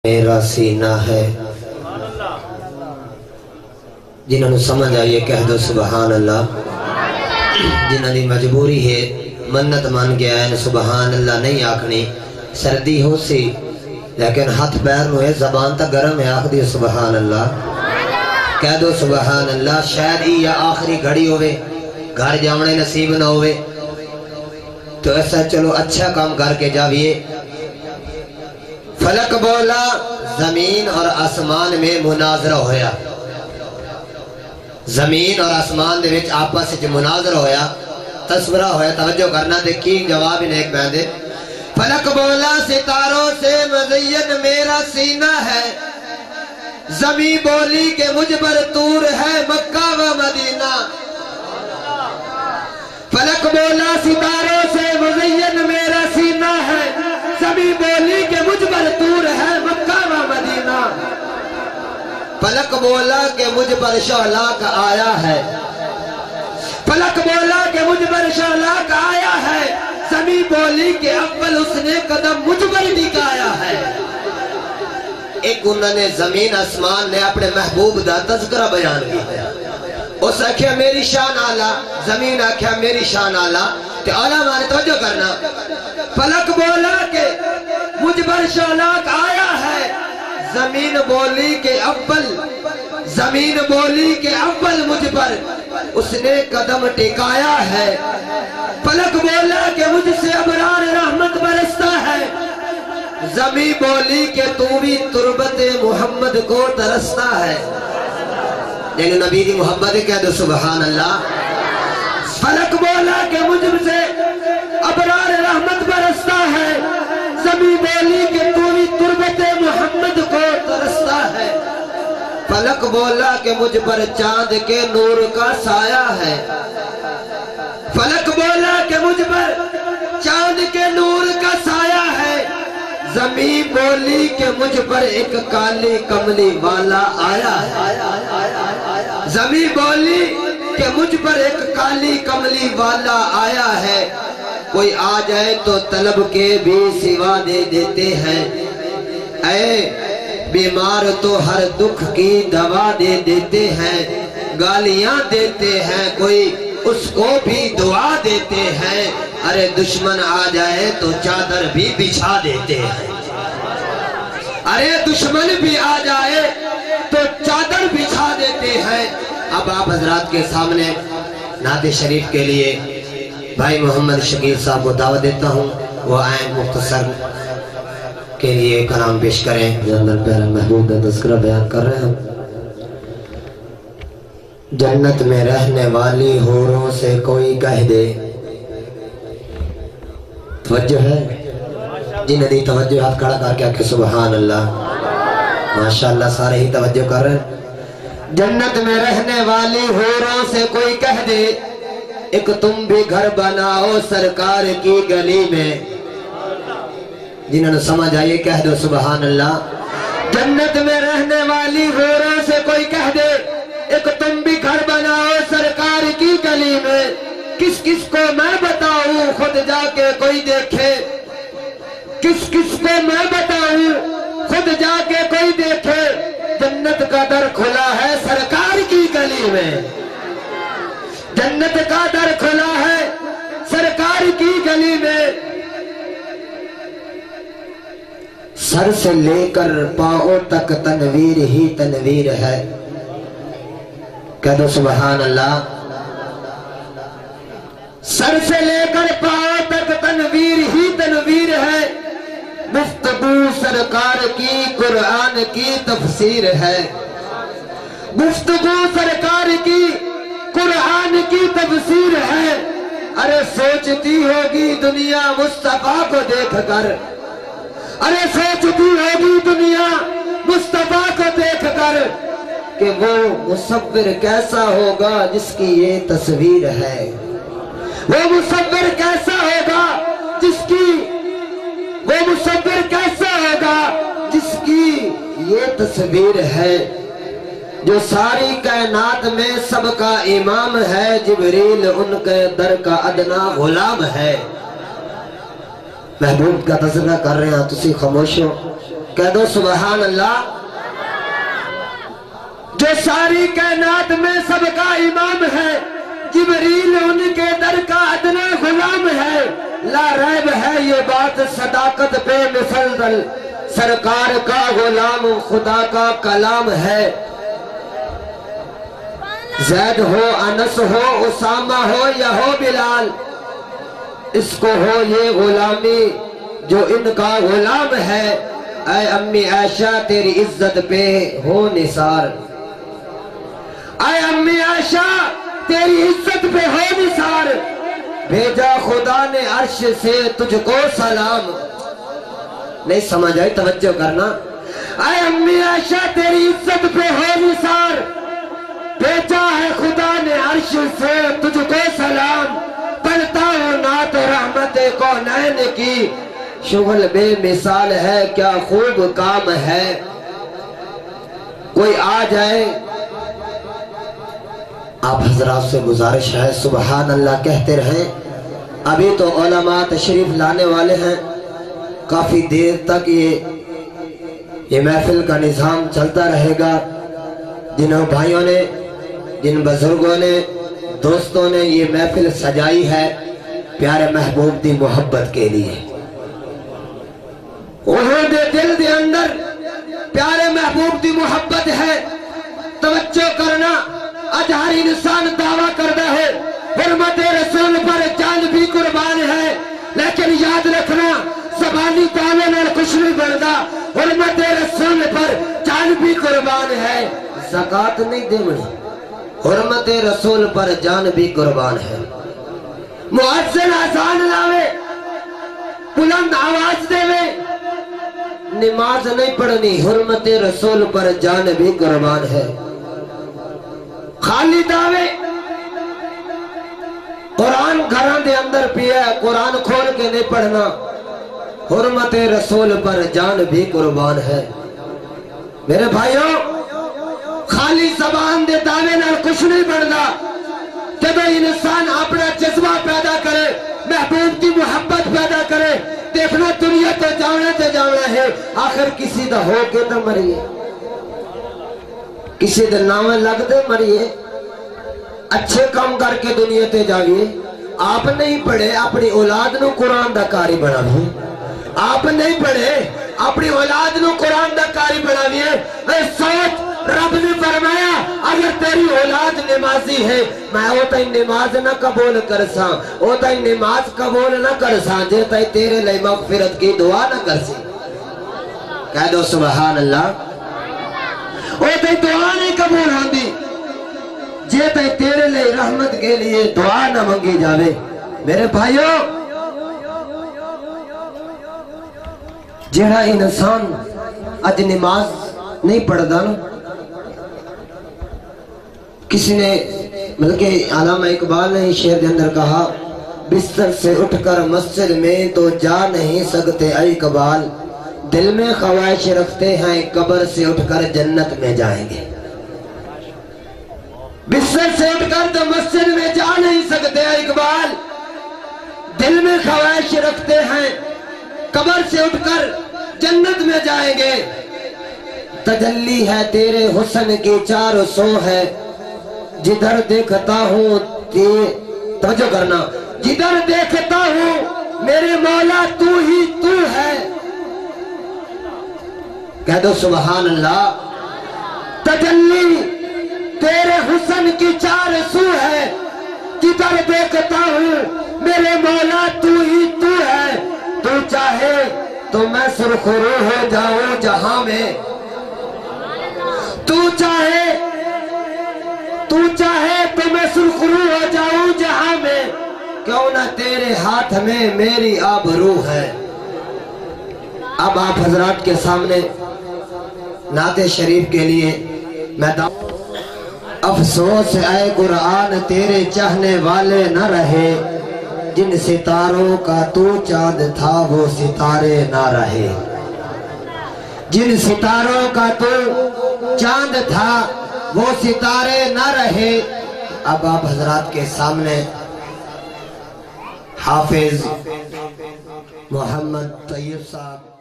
میرا سینہ ہے جنہوں نے سمجھ آئیے کہہ دو سبحان اللہ. جنہوں نے مجبوری ہے منت مان گیا ہے سبحان اللہ نہیں آکھنی سردی ہو سی لیکن ہاتھ پیر نوے زبان تا گرم ہے آکھ دی سبحان اللہ. کہہ دو سبحان اللہ. شاید ہی یا آخری گھڑی ہوئے گھر جاونے نصیب نہ ہوئے تو ایسا چلو اچھا کام کر کے جاویے. فلک بولا زمین اور آسمان میں مناظرہ ہویا. زمین اور آسمان دے وچ آپس وچ مناظرہ ہویا تصورہ ہویا. توجہ کرنا دیکھی جواب انہیں ایک بہن دے. فلک بولا ستاروں سے مزین میرا سینہ ہے زمین بولی کہ مجھ پر طور ہے مکہ و مدینہ. فلک بولا ستاروں سے مزین میرا سینہ ہے زمین بولی کہ مجھ پر طور ہے مکہ و مدینہ. فلک بولا کہ مجھ پر شعلہ کا آیا ہے. فلک بولا کہ مجھ پر شعلہ کا آیا ہے زمین بولی کہ اول اس نے قدم مجھ پر ٹکایا ہے. ایک انہوں نے زمین آسمان نے اپنے محبوب دا تذکرہ بیان کیا. اس آکھیا میری شان آلہ زمین آکھیا میری شان آلہ. تو آلہ مانے توجہ کرنا. فلک بولا کہ مجھ پر شعلہ کا آیا ہے زمین بولی کہ اول مجھ پر اس نے قدم ٹکایا ہے. فلک بولا کہ مجھ سے ابرار رحمت برستا ہے زمین بولی کہ تو بھی تربت محمد کو ترستا ہے. یعنی نبی دی محبت کہہ دو سبحان اللہ. فلک بولا کہ مجھ سے ابرار رحمت برستا ہے زمین بولی کہ تو بھی تربت محمد کو ترستا ہے. فلک بولا کہ مجھ پر چاند کے نور کا سایہ ہے. فلک بولا کہ مجھ پر چاند کے نور کا سایہ ہے زمین بولی کہ مجھ پر ایک کالی کملی والا آیا ہے. زمین بولی کہ مجھ پر ایک کالی کملی والا آیا ہے. کوئی آ جائے تو طلب کے بھی سوا دے دیتے ہیں. اے بیمار تو ہر دکھ کی دوا دے دیتے ہیں. گالیاں دیتے ہیں کوئی اس کو بھی دعا دیتے ہیں. ارے دشمن آ جائے تو چادر بھی بچھا دیتے ہیں. ارے دشمن بھی آ جائے تو چادر بچھا دیتے ہیں. اب آپ حضرات کے سامنے نعت شریف کے لیے بھائی محمد شکیل صاحب کو دعوت دیتا ہوں. وہ آئیں مختصر کے لیے کلام پیش کریں. اللہ پیارا محبوب کا تذکرہ بیان کر رہے ہیں. جنت میں رہنے والی حوروں سے کوئی کہہ دے. توجہ ہے جنہیں دی توجہ ہاتھ کھڑا کر کے آکے سبحان اللہ. ماشاءاللہ سارے ہی توجہ کر رہے ہیں. جنت میں رہنے والی حوروں سے کوئی کہہ دے ایک تم بھی گھر بناؤ سرکار کی گلی میں. جنہوں نے سمجھ آئیے کہہ دو سبحان اللہ. جنت میں رہنے والی حوروں سے کوئی کہہ دے ایک تم بھی گھر بناؤ سرکار کی گلی میں. کس کس کو میں بتاؤں خود جا کے کوئی دیکھے. کس کس کو میں بتاؤں خود جا کے کوئی دیکھے. جنت کا در کھلا ہے سرکار کی گلی میں. جنت کا در کھلا ہے سرکار کی گلی میں. سر سے لے کر پاؤں تک تنویر ہی تنویر ہے. کہہ دو سبحان اللہ. سر سے لے کر پاؤں تک تنویر ہی تنویر ہے. گفتگو سرکار کی قرآن کی تفسیر ہے. گفتگو سرکار کی قرآن کی تفسیر ہے. ارے سوچتی ہوگی دنیا مصطفیٰ کو دیکھ کر. ارے سوچتی ہوگی دنیا مصطفیٰ کو دیکھ کر کہ وہ مصور کیسا ہوگا جس کی یہ تصویر ہے. وہ مصور کیسا ہوگا جس کی وہ مصور کیسا ہوگا جس کی یہ تصویر ہے. جو ساری کائنات میں سب کا امام ہے جبریل ان کے در کا ادنا غلام ہے. محبوب کا تذکرہ کر رہے ہیں تسی خاموش ہو کہہ دو سبحان اللہ۔ جو ساری کائنات میں سب کا امام ہے، جبریل ان کے در کا ادنا غلام ہے، لا ریب ہے یہ بات صداقت بے مثل، سرکار کا غلام خدا کا کلام ہے۔ زید ہو، انس ہو، اسامہ ہو یا ہو بلال، اس کو ہو یہ غلامی جو ان کا غلام ہے۔ اے امی عائشہ تیری عزت پہ ہو نثار، اے امی عائشہ تیری عزت پہ ہو نثار، بھیجا خدا نے عرش سے تجھ کو سلام۔ نہیں سمجھ آئی؟ توجہ کرنا۔ اے امی عائشہ تیری عزت پہ ہو نثار، بھیجا ہے خدا نے عرش سے تجھ کو سلام۔ پڑھتا ہوں نعت رحمت کونین کی، شغل بے مثال ہے کیا خوب کام ہے۔ کوئی آ جائے، آپ حضرات سے گزارش ہے سبحان اللہ کہتے رہیں۔ ابھی تو علماء تشریف لانے والے ہیں، کافی دیر تک یہ محفل کا نظام چلتا رہے گا۔ جنہوں بھائیوں نے، جن بزرگوں نے، دوستوں نے یہ محفل سجائی ہے پیارے محبوب دی محبت کے لیے، انہوں دے دل دے اندر پیارے محبوب دی محبت ہے۔ توجہ کرنا، آج ہر انسان دعویٰ کرتا ہے حرمت رسول پر جان بھی قربان ہے، لیکن یاد رکھنا زبانی دعوے نال کچھ نہیں بنتا۔ حرمت رسول پر جان بھی قربان ہے، زکاة نہیں دیونی، حرمت رسول پر جان بھی قربان ہے۔ مؤذن اذان لاوے، بلند آواز دے وے، نماز نہیں پڑھنی، حرمت رسول پر جان بھی قربان ہے۔ خالی دعوے، قرآن گھران دے اندر پیا ہے، قرآن کھول کے نہیں پڑھنا، حرمت رسول پر جان بھی قربان ہے۔ میرے بھائیوں، خالی زبان دے دعوے نال کچھ نہیں بڑھتا۔ جب انسان اپنا جذبہ پیدا کرے، محبوب کی محبت پیدا کرے، دیکھنا دنیا تو جانا ہے، آخر کسی دا ہو کے تو مریے، کسی دا نام لگ دے مریے، اچھے کام کر کے دنیا تے جاویے۔ آپ نہیں پڑھے اپنی اولاد نو قرآن دا کاری بناویے، آپ نہیں پڑھے اپنی اولاد نو قرآن دا کاری بناویے۔ اے سوچ، رب نے فرمایا اگر تیری اولاد نمازی ہے میں او تائی نماز نہ قبول کرساں، او تائی نماز قبول نہ کرساں جے تائی تیرے لئے مغفرت کی دعا نہ کرسی۔ کہہ دو سبحان اللہ۔ او تائی دعا نہیں قبول ہوندی جے تائی تیرے لئے رحمت کے لیے دعا نہ منگی جاوے۔ میرے بھائیوں، جیڑا انسان اج نماز نہیں پڑھدا نا، کسی نے بلکہ علامہ اقبال نے شعر کے اندر کہا، بستر سے اٹھ کر مسجد میں تو جا نہیں سکتے اے اقبال، دل میں خواہش رکھتے ہیں قبر سے اٹھ کر جنت میں جائیں گے۔ بستر سے اٹھ کر تو مسجد میں جا نہیں سکتے اے اقبال، دل میں خواہش رکھتے ہیں قبر سے اٹھ کر جنت میں جائیں گے۔ تجلی ہے تیرے حسن کی 400 ہے، جدھر دیکھتا ہوں توجہ کرنا، جدھر دیکھتا ہوں میرے مولا تو ہی تو ہے۔ کہہ دو سبحان اللہ۔ تجلی تیرے حسن کی 400 ہے، جدھر دیکھتا ہوں میرے مولا تو ہی تو ہے۔ تو چاہے تو میں سرخرو ہو جاؤں جہاں میں، تو چاہے تو میں سرخرو ہو جاؤں جہاں میں، کیوں نہ تیرے ہاتھ میں میری آبرو ہے۔ اب آپ حضرات کے سامنے نعت شریف کے لیے میں افسوس اے قرآن تیرے چاہنے والے نہ رہے، جن ستاروں کا تو چاند تھا وہ ستارے نہ رہے، جن ستاروں کا تو چاند تھا وہ ستارے نہ رہے۔ اب آپ حضرات کے سامنے حافظ محمد طیب صاحب